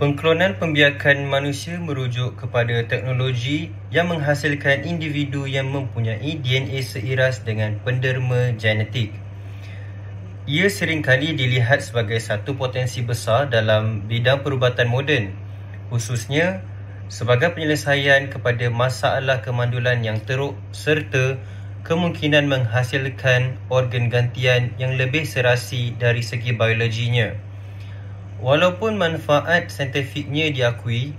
Pengklonan pembiakan manusia merujuk kepada teknologi yang menghasilkan individu yang mempunyai DNA seiras dengan penderma genetik. Ia seringkali dilihat sebagai satu potensi besar dalam bidang perubatan moden, khususnya sebagai penyelesaian kepada masalah kemandulan yang teruk serta kemungkinan menghasilkan organ gantian yang lebih serasi dari segi biologinya. Walaupun manfaat saintifiknya diakui,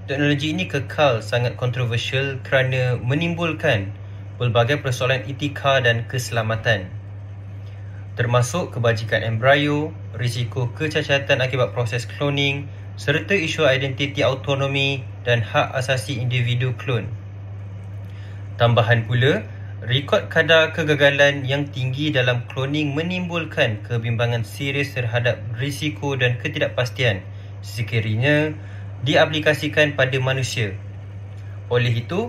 teknologi ini kekal sangat kontroversial kerana menimbulkan pelbagai persoalan etika dan keselamatan, termasuk kebajikan embrio, risiko kecacatan akibat proses kloning, serta isu identiti autonomi dan hak asasi individu klon. Tambahan pula, rekod kadar kegagalan yang tinggi dalam kloning menimbulkan kebimbangan serius terhadap risiko dan ketidakpastian sekiranya diaplikasikan pada manusia. Oleh itu,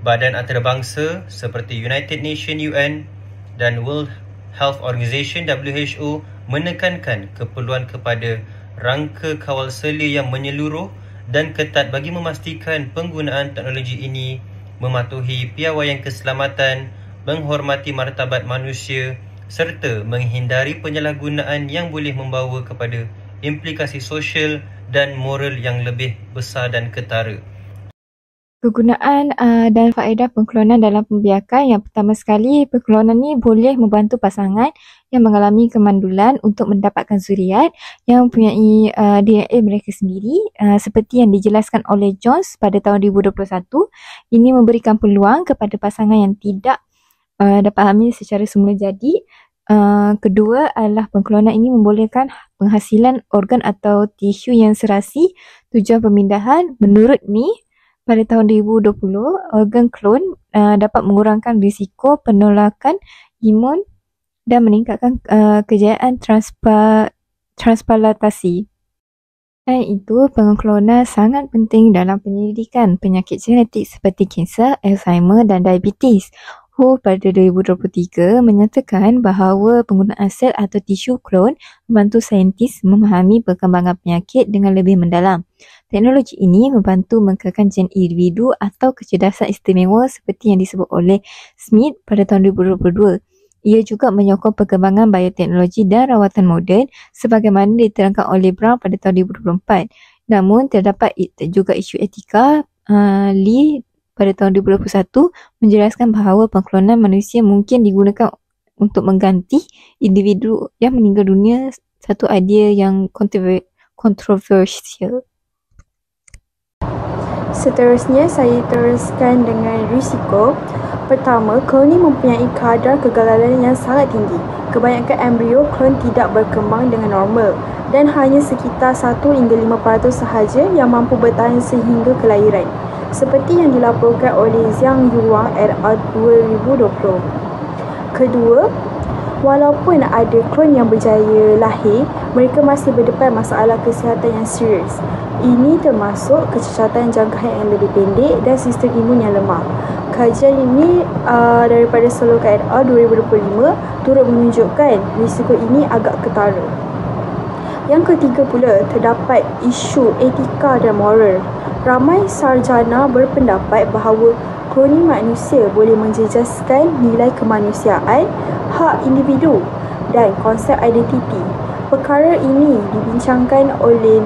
badan antarabangsa seperti United Nations UN dan World Health Organization WHO menekankan keperluan kepada rangka kawal selia yang menyeluruh dan ketat bagi memastikan penggunaan teknologi ini mematuhi piawaian keselamatan, menghormati martabat manusia serta menghindari penyalahgunaan yang boleh membawa kepada implikasi sosial dan moral yang lebih besar dan ketara. Kegunaan dan faedah pengklonan dalam pembiakan. Yang pertama sekali, pengklonan ni boleh membantu pasangan yang mengalami kemandulan untuk mendapatkan zuriat yang mempunyai DNA mereka sendiri. Seperti yang dijelaskan oleh Jones pada tahun 2021, ini memberikan peluang kepada pasangan yang tidak dapat hamil secara semula jadi. Kedua adalah pengklonan ini membolehkan penghasilan organ atau tisu yang serasi. Tujuan pemindahan, menurut ni, pada tahun 2020, organ klon dapat mengurangkan risiko penolakan imun dan meningkatkan kejayaan transplantasi. Selain itu, pengklonan sangat penting dalam penyelidikan penyakit genetik seperti kanser, Alzheimer dan diabetes. WHO pada 2023 menyatakan bahawa penggunaan sel atau tisu klon membantu saintis memahami perkembangan penyakit dengan lebih mendalam. Teknologi ini membantu mengekalkan gen individu atau kecerdasan istimewa seperti yang disebut oleh Smith pada tahun 2022. Ia juga menyokong perkembangan bioteknologi dan rawatan moden sebagaimana diterangkan oleh Brown pada tahun 2024. Namun, terdapat juga isu etika. Lee pada tahun 2021 menjelaskan bahawa pengklonan manusia mungkin digunakan untuk mengganti individu yang meninggal dunia, satu idea yang kontroversial. Seterusnya, saya teruskan dengan risiko. Pertama, kloning mempunyai kadar kegagalan yang sangat tinggi. Kebanyakan embrio klon tidak berkembang dengan normal dan hanya sekitar 1 hingga 5% sahaja yang mampu bertahan sehingga kelahiran, seperti yang dilaporkan oleh Zhang Yuan et al. 2020. Kedua, walaupun ada klon yang berjaya lahir, mereka masih berdepan masalah kesihatan yang serius. Ini termasuk kecacatan jangkaan yang lebih pendek dan sistem imun yang lemah. Kajian ini daripada Soloka et al. 2025 turut menunjukkan risiko ini agak ketara. Yang ketiga pula, terdapat isu etika dan moral. Ramai sarjana berpendapat bahawa kloning manusia boleh menjejaskan nilai kemanusiaan, hak individu dan konsep identiti. Perkara ini dibincangkan oleh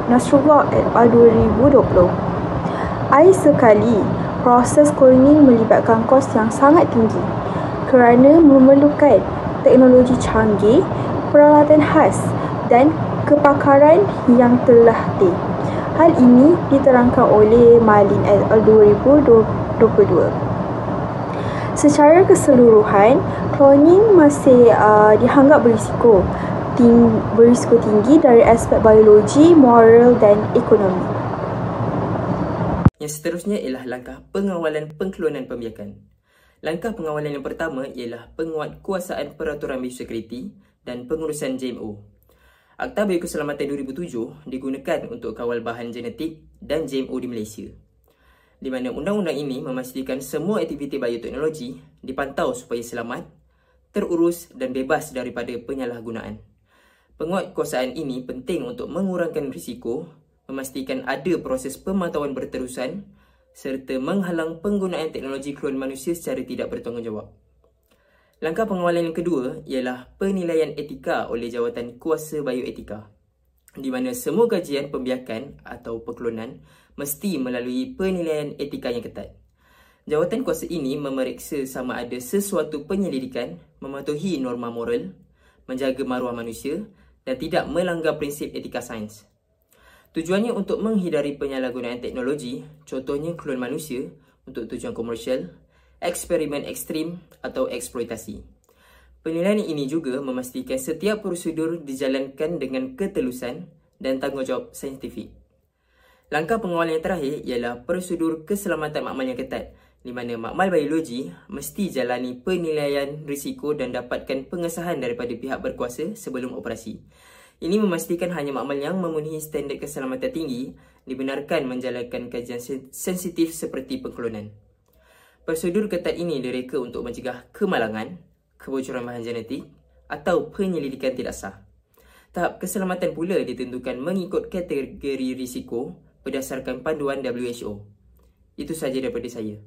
Nasrullah et al. 2020. Air sekali, proses kloning melibatkan kos yang sangat tinggi kerana memerlukan teknologi canggih, peralatan khas dan kepakaran yang terlatih. Hal ini diterangkan oleh Malin et al. 2022. Secara keseluruhan, kloning masih dianggap berisiko tinggi dari aspek biologi, moral dan ekonomi. Yang seterusnya ialah langkah pengawalan pengklonan pembiakan. Langkah pengawalan yang pertama ialah penguatkuasaan peraturan biosekuriti dan pengurusan GMO. Akta Biokeselamatan 2007 digunakan untuk kawal bahan genetik dan GMO di Malaysia, di mana undang-undang ini memastikan semua aktiviti bioteknologi dipantau supaya selamat, terurus dan bebas daripada penyalahgunaan. Penguatkuasaan ini penting untuk mengurangkan risiko, memastikan ada proses pemantauan berterusan serta menghalang penggunaan teknologi klon manusia secara tidak bertanggungjawab. Langkah pengawalan yang kedua ialah penilaian etika oleh Jawatan Kuasa Bioetika, di mana semua kajian pembiakan atau perklonan mesti melalui penilaian etika yang ketat. Jawatan kuasa ini memeriksa sama ada sesuatu penyelidikan mematuhi norma moral, menjaga maruah manusia dan tidak melanggar prinsip etika sains. Tujuannya untuk menghindari penyalahgunaan teknologi, contohnya klon manusia untuk tujuan komersial, eksperimen ekstrim atau eksploitasi. Penilaian ini juga memastikan setiap prosedur dijalankan dengan ketelusan dan tanggungjawab saintifik. Langkah pengawalan yang terakhir ialah prosedur keselamatan makmal yang ketat, di mana makmal biologi mesti jalani penilaian risiko dan dapatkan pengesahan daripada pihak berkuasa sebelum operasi. Ini memastikan hanya makmal yang memenuhi standard keselamatan tinggi dibenarkan menjalankan kajian sensitif seperti pengklonan. Prosedur ketat ini direka untuk mencegah kemalangan, kebocoran bahan genetik atau penyelidikan tidak sah. Tahap keselamatan pula ditentukan mengikut kategori risiko berdasarkan panduan WHO. Itu sahaja daripada saya.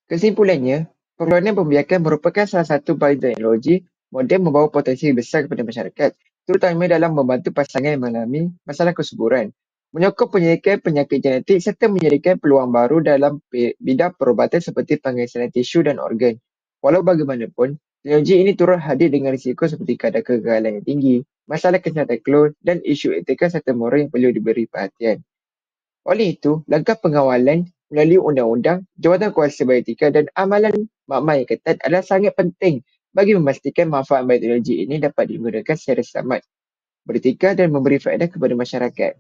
Kesimpulannya, perklonan pembiakan merupakan salah satu bioteknologi moden membawa potensi besar kepada masyarakat, terutama dalam membantu pasangan yang mengalami masalah kesuburan, menyokong penyelidikan penyakit genetik serta menyediakan peluang baru dalam bidang perubatan seperti pengisian tisu dan organ. Walau bagaimanapun, teknologi ini turut hadir dengan risiko seperti kadar kegagalan yang tinggi, masalah kesihatan klon dan isu etika serta moral yang perlu diberi perhatian. Oleh itu, langkah pengawalan melalui undang-undang, Jawatan Kuasa Bioetika dan amalan makmal yang ketat adalah sangat penting bagi memastikan manfaat bioteknologi ini dapat digunakan secara selamat, beretika dan memberi faedah kepada masyarakat.